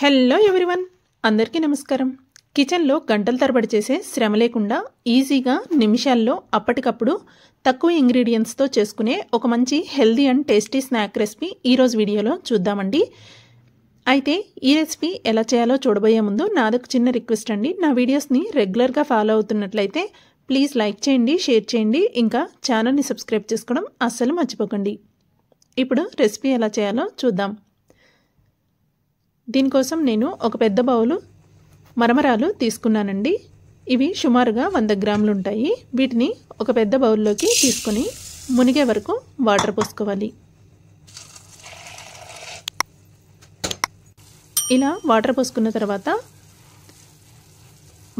Hello everyone, అందరికీ నమస్కారం. కిచెన్లో గంటల తరబడి చేసే శ్రమ లేకుండా ఈజీగా నిమిషాల్లో అప్పటికప్పుడు తక్కువ ఇంగ్రీడియంట్స్తో చేసుకునే ఒక మంచి healthy and tasty snack recipe ఈరోజు వీడియోలో చూద్దామండి. అయితే ఈ రెసిపీ ఎలా చేయాలో చూడబోయే ముందు నాదొక చిన్న రిక్వెస్ట్ అండి. నా వీడియోస్ని రెగ్యులర్గా ఫాలో అవుతున్నట్లయితే ప్లీజ్ లైక్ చేయండి, షేర్ చేయండి, ఇంకా ఛానల్ని సబ్స్క్రైబ్ చేసుకోవడం అస్సలు మర్చిపోకండి. ఇప్పుడు రెసిపీ ఎలా చేయాలో చూద్దాం. దీనికోసం నేను ఒక పెద్ద బౌలు మరమరాలు తీసుకున్నానండి. ఇవి సుమారుగా 100 గ్రాములు ఉంటాయి. వీటిని ఒక పెద్ద బౌల్లోకి తీసుకొని మునిగే వరకు వాటర్ పోసుకోవాలి. ఇలా వాటర్ పోసుకున్న తర్వాత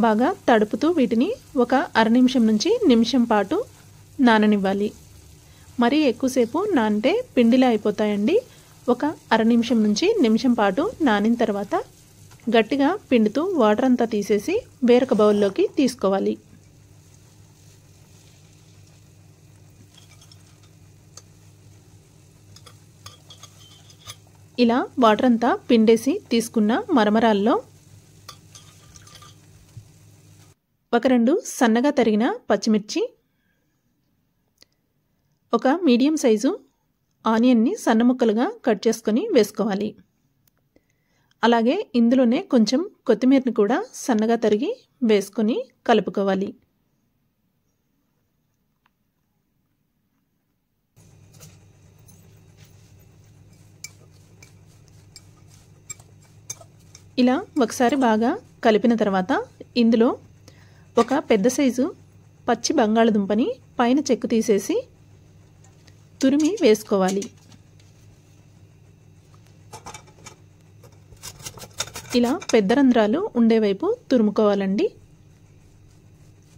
బాగా తడుపుతూ వీటిని ఒక అర నిమిషం నుంచి నిమిషం పాటు నాననివ్వాలి. మరీ ఎక్కువసేపు నానితే పిండిలా అయిపోతాయండి. ఒక అర నిమిషం నుంచి నిమిషం పాటు నానిన తర్వాత గట్టిగా పిండుతూ వాటర్ అంతా తీసేసి వేరొక బౌల్లోకి తీసుకోవాలి. ఇలా వాటర్ అంతా పిండేసి తీసుకున్న మరమరాల్లో ఒక 2 సన్నగా తరిగిన పచ్చిమిర్చి, ఒక మీడియం సైజు ఆనియన్ని సన్న ముక్కలుగా కట్ చేసుకొని వేసుకోవాలి. అలాగే ఇందులోనే కొంచెం కొత్తిమీరని కూడా సన్నగా తరిగి వేసుకొని కలుపుకోవాలి. ఇలా ఒకసారి బాగా కలిపిన తర్వాత ఇందులో ఒక పెద్ద సైజు పచ్చి బంగాళదుంపని పైన చెక్కు తీసేసి తురిమి వేసుకోవాలి. ఇలా పెద్ద రంధ్రాలు ఉండేవైపు తురుముకోవాలండి.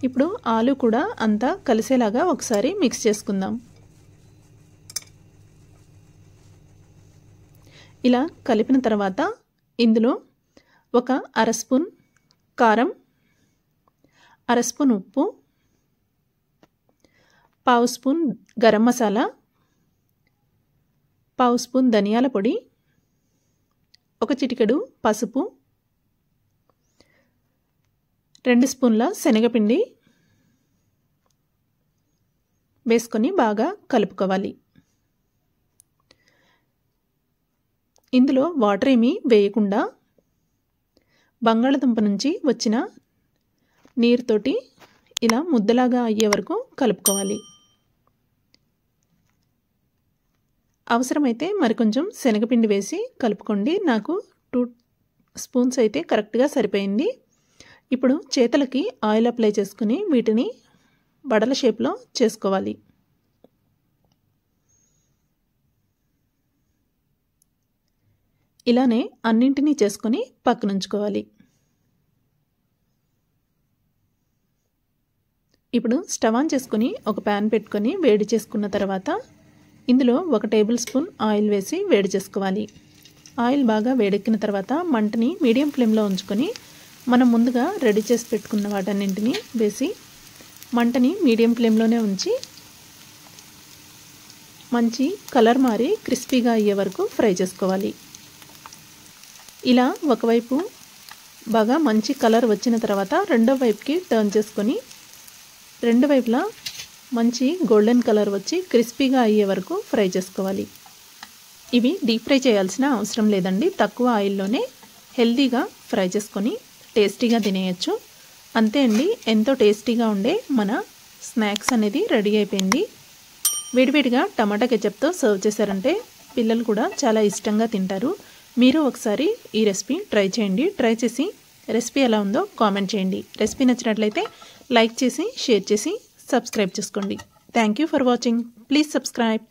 ఇప్పుడు ఆలు కూడా అంతా కలిసేలాగా ఒకసారి మిక్స్ చేసుకుందాం. ఇలా కలిపిన తర్వాత ఇందులో ఒక అర స్పూన్ కారం, అర స్పూన్ ఉప్పు, పావు స్పూన్ గరం మసాలా, పావు స్పూన్ ధనియాల పొడి, ఒక చిటికెడు పసుపు, 2 స్పూన్ల శనగపిండి వేసుకొని బాగా కలుపుకోవాలి. ఇందులో వాటర్ ఏమీ వేయకుండా బంగాళదుంప నుంచి వచ్చిన నీరుతోటి ఇలా ముద్దలాగా అయ్యే వరకు కలుపుకోవాలి. అవసరమైతే మరికొంచెం శనగపిండి వేసి కలుపుకోండి. నాకు 2 స్పూన్స్ అయితే కరెక్ట్గా సరిపోయింది. ఇప్పుడు చేతులకి ఆయిల్ అప్లై చేసుకుని వీటిని వడల షేప్లో చేసుకోవాలి. ఇలానే అన్నింటినీ చేసుకొని పక్కనుంచుకోవాలి. ఇప్పుడు స్టవ్ ఆన్ చేసుకొని ఒక ప్యాన్ పెట్టుకొని వేడి చేసుకున్న తర్వాత ఇందులో 1 టేబుల్ స్పూన్ ఆయిల్ వేసి వేడి చేసుకోవాలి. ఆయిల్ బాగా వేడెక్కిన తర్వాత మంటని మీడియం ఫ్లేమ్లో ఉంచుకొని మనం ముందుగా రెడీ చేసి పెట్టుకున్న వాటన్నింటినీ వేసి మంటని మీడియం ఫ్లేమ్లోనే ఉంచి మంచి కలర్ మారి క్రిస్పీగా అయ్యే వరకు ఫ్రై చేసుకోవాలి. ఇలా ఒకవైపు బాగా మంచి కలర్ వచ్చిన తర్వాత రెండో వైపుకి టర్న్ చేసుకొని రెండు వైపులా మంచి గోల్డెన్ కలర్ వచ్చి క్రిస్పీగా అయ్యే వరకు ఫ్రై చేసుకోవాలి. ఇవి డీప్ ఫ్రై చేయాల్సిన అవసరం లేదండి. తక్కువ ఆయిల్లోనే హెల్తీగా ఫ్రై చేసుకొని టేస్టీగా తినేయచ్చు. అంతే అండి, ఎంతో టేస్టీగా ఉండే మన స్నాక్స్ అనేది రెడీ అయిపోయింది. వేడివేడిగా టమాటా కెచప్తో సర్వ్ చేశారంటే పిల్లలు కూడా చాలా ఇష్టంగా తింటారు. మీరు ఒకసారి ఈ రెసిపీ ట్రై చేయండి. ట్రై చేసి రెసిపీ ఎలా ఉందో కామెంట్ చేయండి. రెసిపీ నచ్చినట్లయితే లైక్ చేసి షేర్ చేసి సబ్స్క్రైబ్ చేసుకోండి. Thank you for watching. Please subscribe.